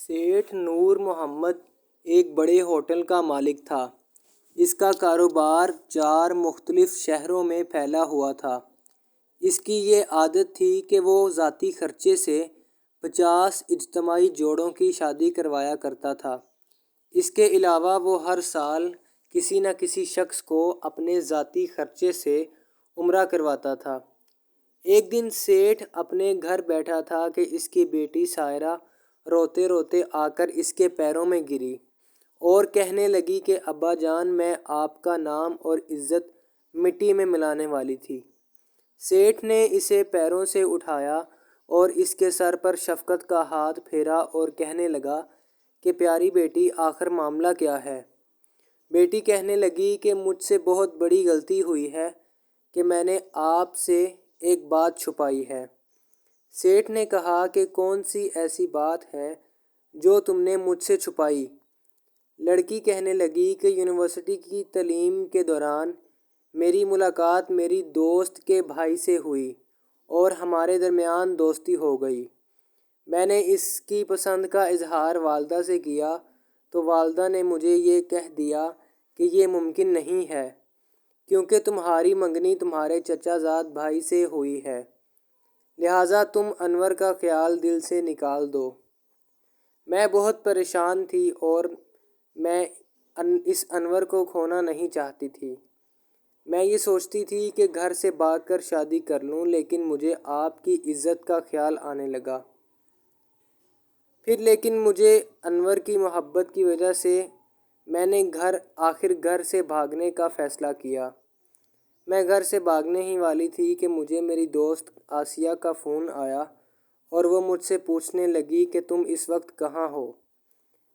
سیٹھ نور محمد ایک بڑے ہوٹل کا مالک تھا۔ اس کا کاروبار 4 مختلف شہروں میں پھیلا ہوا تھا۔ اس کی یہ عادت تھی کہ وہ ذاتی خرچے سے 50 اجتماعی جوڑوں کی شادی کروایا کرتا تھا۔ اس کے علاوہ وہ ہر سال کسی نہ کسی شخص کو اپنے ذاتی خرچے سے عمرہ کرواتا تھا۔ ایک دن سیٹھ اپنے گھر بیٹھا تھا کہ اس کی بیٹی سائرہ روتے روتے آ کر اس کے پیروں میں گری اور کہنے لگی کہ ابا جان، میں آپ کا نام اور عزت مٹی میں ملانے والی تھی۔ سیٹھ نے اسے پیروں سے اٹھایا اور اس کے سر پر شفقت کا ہاتھ پھیرا اور کہنے لگا کہ پیاری بیٹی، آخر معاملہ کیا ہے؟ بیٹی کہنے لگی کہ مجھ سے بہت بڑی غلطی ہوئی ہے کہ میں نے آپ سے ایک بات چھپائی ہے۔ سیٹھ نے کہا کہ کون سی ایسی بات ہے جو تم نے مجھ سے چھپائی؟ لڑکی کہنے لگی کہ یونیورسٹی کی تعلیم کے دوران میری ملاقات میری دوست کے بھائی سے ہوئی اور ہمارے درمیان دوستی ہو گئی۔ میں نے اس کی پسند کا اظہار والدہ سے کیا تو والدہ نے مجھے یہ کہہ دیا کہ یہ ممکن نہیں ہے کیونکہ تمہاری منگنی تمہارے چچا زاد بھائی سے ہوئی ہے، لہٰذا تم انور کا خیال دل سے نکال دو۔ میں بہت پریشان تھی اور میں اس انور کو کھونا نہیں چاہتی تھی۔ میں یہ سوچتی تھی کہ گھر سے بھاگ کر شادی کر لوں، لیکن مجھے آپ کی عزت کا خیال آنے لگا۔ لیکن مجھے انور کی محبت کی وجہ سے میں نے آخر گھر سے بھاگنے کا فیصلہ کیا۔ میں گھر سے بھاگنے ہی والی تھی کہ مجھے میری دوست آسیہ کا فون آیا اور وہ مجھ سے پوچھنے لگی کہ تم اس وقت کہاں ہو؟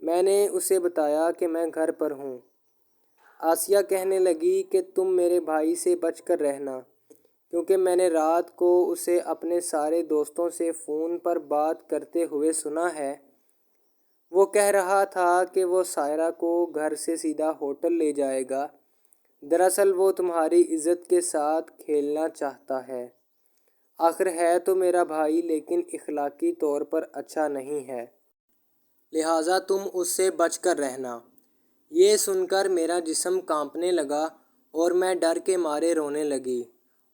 میں نے اسے بتایا کہ میں گھر پر ہوں۔ آسیہ کہنے لگی کہ تم میرے بھائی سے بچ کر رہنا، کیونکہ میں نے رات کو اسے اپنے سارے دوستوں سے فون پر بات کرتے ہوئے سنا ہے۔ وہ کہہ رہا تھا کہ وہ سائرہ کو گھر سے سیدھا ہوٹل لے جائے گا۔ دراصل وہ تمہاری عزت کے ساتھ کھیلنا چاہتا ہے۔ آخر ہے تو میرا بھائی، لیکن اخلاقی طور پر اچھا نہیں ہے، لہٰذا تم اس سے بچ کر رہنا۔ یہ سن کر میرا جسم کانپنے لگا اور میں ڈر کے مارے رونے لگی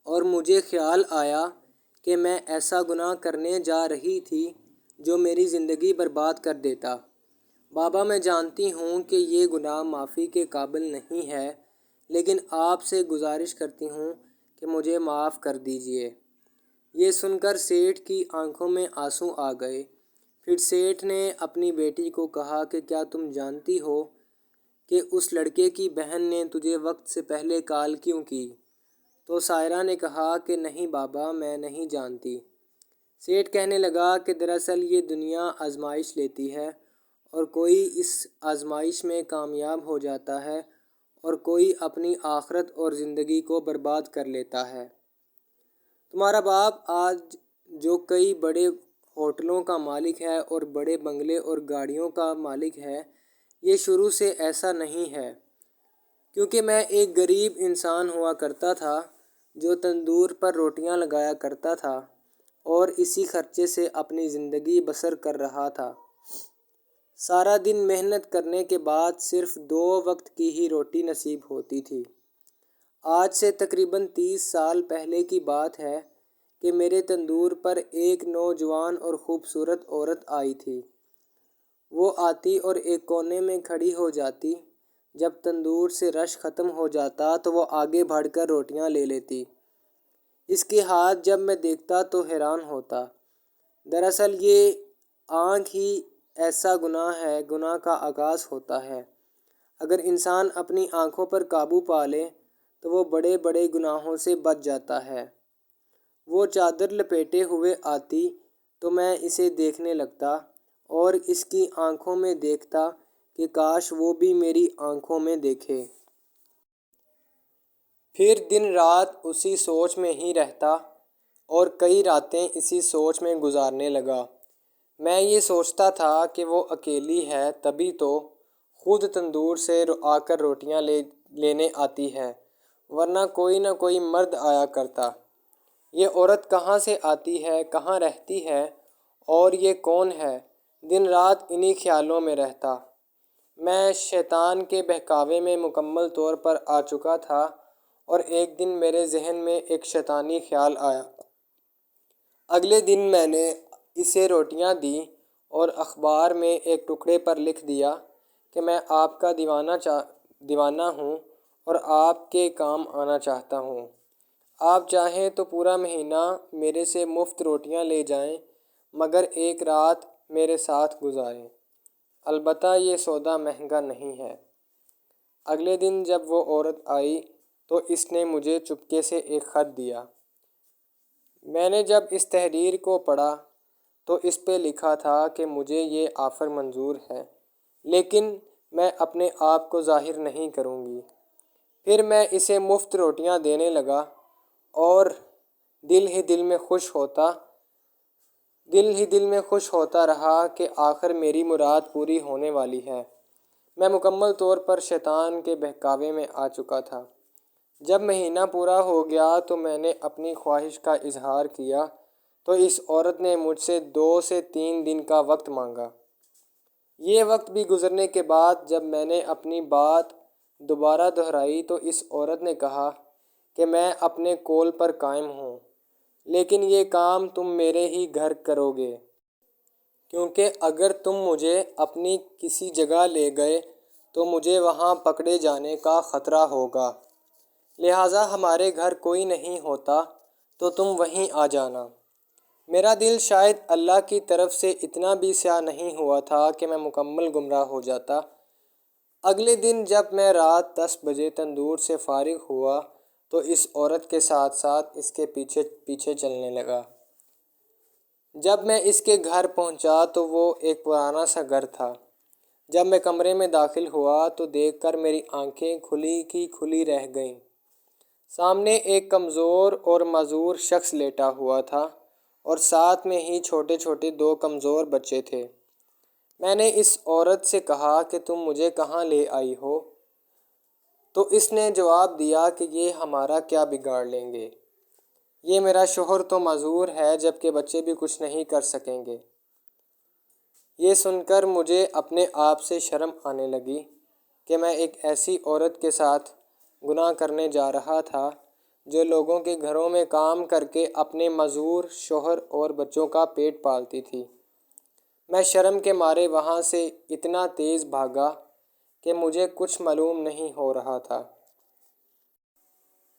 اور مجھے خیال آیا کہ میں ایسا گناہ کرنے جا رہی تھی جو میری زندگی برباد کر دیتا۔ بابا، میں جانتی ہوں کہ یہ گناہ معافی کے قابل نہیں ہے، لیکن آپ سے گزارش کرتی ہوں کہ مجھے معاف کر دیجیے۔ یہ سن کر سیٹھ کی آنکھوں میں آنسو آ گئے۔ پھر سیٹھ نے اپنی بیٹی کو کہا کہ کیا تم جانتی ہو کہ اس لڑکے کی بہن نے تجھے وقت سے پہلے کال کیوں کی؟ تو سائرہ نے کہا کہ نہیں بابا، میں نہیں جانتی۔ سیٹھ کہنے لگا کہ دراصل یہ دنیا آزمائش لیتی ہے اور کوئی اس آزمائش میں کامیاب ہو جاتا ہے اور کوئی اپنی آخرت اور زندگی کو برباد کر لیتا ہے۔ تمہارا باپ آج جو کئی بڑے ہوٹلوں کا مالک ہے اور بڑے بنگلے اور گاڑیوں کا مالک ہے، یہ شروع سے ایسا نہیں ہے، کیونکہ میں ایک غریب انسان ہوا کرتا تھا جو تندور پر روٹیاں لگایا کرتا تھا اور اسی خرچے سے اپنی زندگی بسر کر رہا تھا۔ سارا دن محنت کرنے کے بعد صرف 2 وقت کی ہی روٹی نصیب ہوتی تھی۔ آج سے تقریباً 30 سال پہلے کی بات ہے کہ میرے تندور پر ایک نوجوان اور خوبصورت عورت آئی تھی۔ وہ آتی اور ایک کونے میں کھڑی ہو جاتی۔ جب تندور سے رش ختم ہو جاتا تو وہ آگے بڑھ کر روٹیاں لے لیتی۔ اس کے ہاتھ جب میں دیکھتا تو حیران ہوتا۔ دراصل یہ آنکھ ہی ایسا گناہ ہے، گناہ کا آغاز ہوتا ہے۔ اگر انسان اپنی آنکھوں پر قابو پا لے تو وہ بڑے بڑے گناہوں سے بچ جاتا ہے۔ وہ چادر لپیٹے ہوئے آتی تو میں اسے دیکھنے لگتا اور اس کی آنکھوں میں دیکھتا کہ کاش وہ بھی میری آنکھوں میں دیکھے۔ پھر دن رات اسی سوچ میں ہی رہتا اور کئی راتیں اسی سوچ میں گزارنے لگا۔ میں یہ سوچتا تھا کہ وہ اکیلی ہے تبھی تو خود تندور سے آ کر روٹیاں لینے آتی ہے، ورنہ کوئی نہ کوئی مرد آیا کرتا۔ یہ عورت کہاں سے آتی ہے، کہاں رہتی ہے اور یہ کون ہے دن رات انہی خیالوں میں رہتا۔ میں شیطان کے بہکاوے میں مکمل طور پر آ چکا تھا اور ایک دن میرے ذہن میں ایک شیطانی خیال آیا۔ اگلے دن میں نے اسے روٹیاں دیں اور اخبار میں ایک ٹکڑے پر لکھ دیا کہ میں آپ کا دیوانہ ہوں اور آپ کے کام آنا چاہتا ہوں۔ آپ چاہیں تو پورا مہینہ میرے سے مفت روٹیاں لے جائیں مگر ایک رات میرے ساتھ گزاریں، البتہ یہ سودا مہنگا نہیں ہے۔ اگلے دن جب وہ عورت آئی تو اس نے مجھے چپکے سے ایک خط دیا۔ میں نے جب اس تحریر کو پڑھا تو اس پہ لکھا تھا کہ مجھے یہ آفر منظور ہے لیکن میں اپنے آپ کو ظاہر نہیں کروں گی۔ پھر میں اسے مفت روٹیاں دینے لگا اور دل ہی دل میں خوش ہوتا رہا کہ آخر میری مراد پوری ہونے والی ہے۔ میں مکمل طور پر شیطان کے بہکاوے میں آ چکا تھا۔ جب مہینہ پورا ہو گیا تو میں نے اپنی خواہش کا اظہار کیا تو اس عورت نے مجھ سے 2 سے 3 دن کا وقت مانگا۔ یہ وقت بھی گزرنے کے بعد جب میں نے اپنی بات دوبارہ دہرائی تو اس عورت نے کہا کہ میں اپنے قول پر قائم ہوں لیکن یہ کام تم میرے ہی گھر کرو گے، کیونکہ اگر تم مجھے اپنی کسی جگہ لے گئے تو مجھے وہاں پکڑے جانے کا خطرہ ہوگا، لہٰذا ہمارے گھر کوئی نہیں ہوتا تو تم وہیں آ جانا۔ میرا دل شاید اللہ کی طرف سے اتنا بھی سیاہ نہیں ہوا تھا کہ میں مکمل گمراہ ہو جاتا۔ اگلے دن جب میں رات 10 بجے تندور سے فارغ ہوا تو اس عورت کے ساتھ ساتھ اس کے پیچھے پیچھے چلنے لگا۔ جب میں اس کے گھر پہنچا تو وہ ایک پرانا سا گھر تھا۔ جب میں کمرے میں داخل ہوا تو دیکھ کر میری آنکھیں کھلی کی کھلی رہ گئیں۔ سامنے ایک کمزور اور معذور شخص لیٹا ہوا تھا اور ساتھ میں ہی چھوٹے چھوٹے 2 کمزور بچے تھے۔ میں نے اس عورت سے کہا کہ تم مجھے کہاں لے آئی ہو؟ تو اس نے جواب دیا کہ یہ ہمارا کیا بگاڑ لیں گے، یہ میرا شوہر تو معذور ہے جبکہ بچے بھی کچھ نہیں کر سکیں گے۔ یہ سن کر مجھے اپنے آپ سے شرم آنے لگی کہ میں ایک ایسی عورت کے ساتھ گناہ کرنے جا رہا تھا جو لوگوں کے گھروں میں کام کر کے اپنے معذور شوہر اور بچوں کا پیٹ پالتی تھی۔ میں شرم کے مارے وہاں سے اتنا تیز بھاگا کہ مجھے کچھ معلوم نہیں ہو رہا تھا۔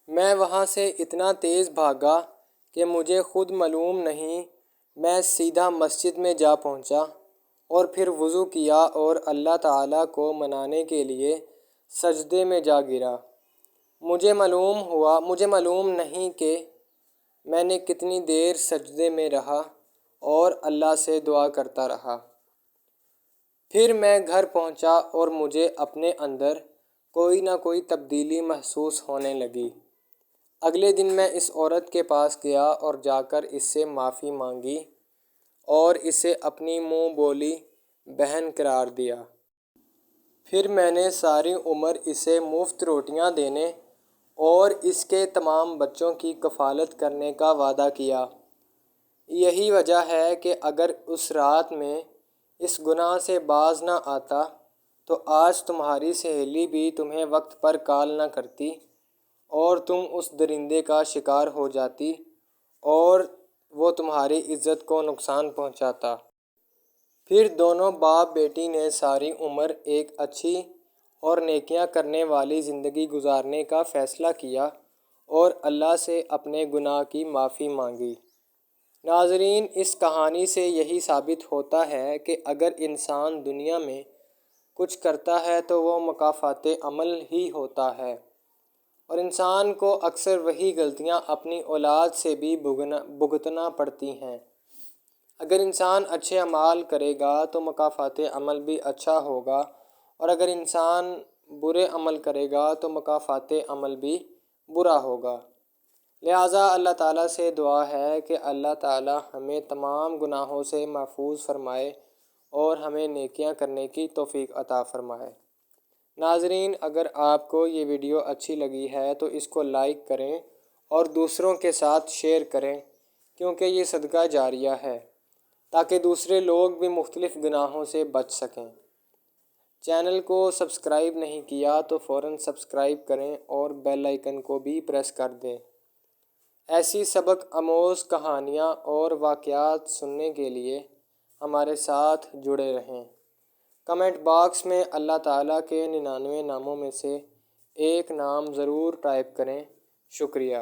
میں وہاں سے اتنا تیز بھاگا کہ مجھے خود معلوم نہیں، میں سیدھا مسجد میں جا پہنچا اور پھر وضو کیا اور اللہ تعالیٰ کو منانے کے لیے سجدے میں جا گرا۔ مجھے معلوم نہیں کہ میں نے کتنی دیر سجدے میں رہا اور اللہ سے دعا کرتا رہا۔ پھر میں گھر پہنچا اور مجھے اپنے اندر کوئی نہ کوئی تبدیلی محسوس ہونے لگی۔ اگلے دن میں اس عورت کے پاس گیا اور جا کر اس سے معافی مانگی اور اسے اپنی منہ بولی بہن قرار دیا۔ پھر میں نے ساری عمر اسے مفت روٹیاں دینے اور اس کے تمام بچوں کی کفالت کرنے کا وعدہ کیا۔ یہی وجہ ہے کہ اگر اس رات میں اس گناہ سے باز نہ آتا تو آج تمہاری سہیلی بھی تمہیں وقت پر کال نہ کرتی اور تم اس درندے کا شکار ہو جاتی اور وہ تمہاری عزت کو نقصان پہنچاتا۔ پھر دونوں باپ بیٹی نے ساری عمر ایک اچھی اور نیکیاں کرنے والی زندگی گزارنے کا فیصلہ کیا اور اللہ سے اپنے گناہ کی معافی مانگی۔ ناظرین، اس کہانی سے یہی ثابت ہوتا ہے کہ اگر انسان دنیا میں کچھ کرتا ہے تو وہ مکافات عمل ہی ہوتا ہے، اور انسان کو اکثر وہی غلطیاں اپنی اولاد سے بھی بھگتنا پڑتی ہیں۔ اگر انسان اچھے اعمال کرے گا تو مکافات عمل بھی اچھا ہوگا اور اگر انسان برے عمل کرے گا تو مکافات عمل بھی برا ہوگا۔ لہٰذا اللہ تعالیٰ سے دعا ہے کہ اللہ تعالیٰ ہمیں تمام گناہوں سے محفوظ فرمائے اور ہمیں نیکیاں کرنے کی توفیق عطا فرمائے۔ ناظرین، اگر آپ کو یہ ویڈیو اچھی لگی ہے تو اس کو لائک کریں اور دوسروں کے ساتھ شیئر کریں کیونکہ یہ صدقہ جاریہ ہے۔ تاکہ دوسرے لوگ بھی مختلف گناہوں سے بچ سکیں۔ چینل کو سبسکرائب نہیں کیا تو فوراً سبسکرائب کریں اور بیل آئیکن کو بھی پریس کر دیں۔ ایسی سبق آموز کہانیاں اور واقعات سننے کے لیے ہمارے ساتھ جڑے رہیں۔ کمنٹ باکس میں اللہ تعالیٰ کے 99 ناموں میں سے ایک نام ضرور ٹائپ کریں۔ شکریہ۔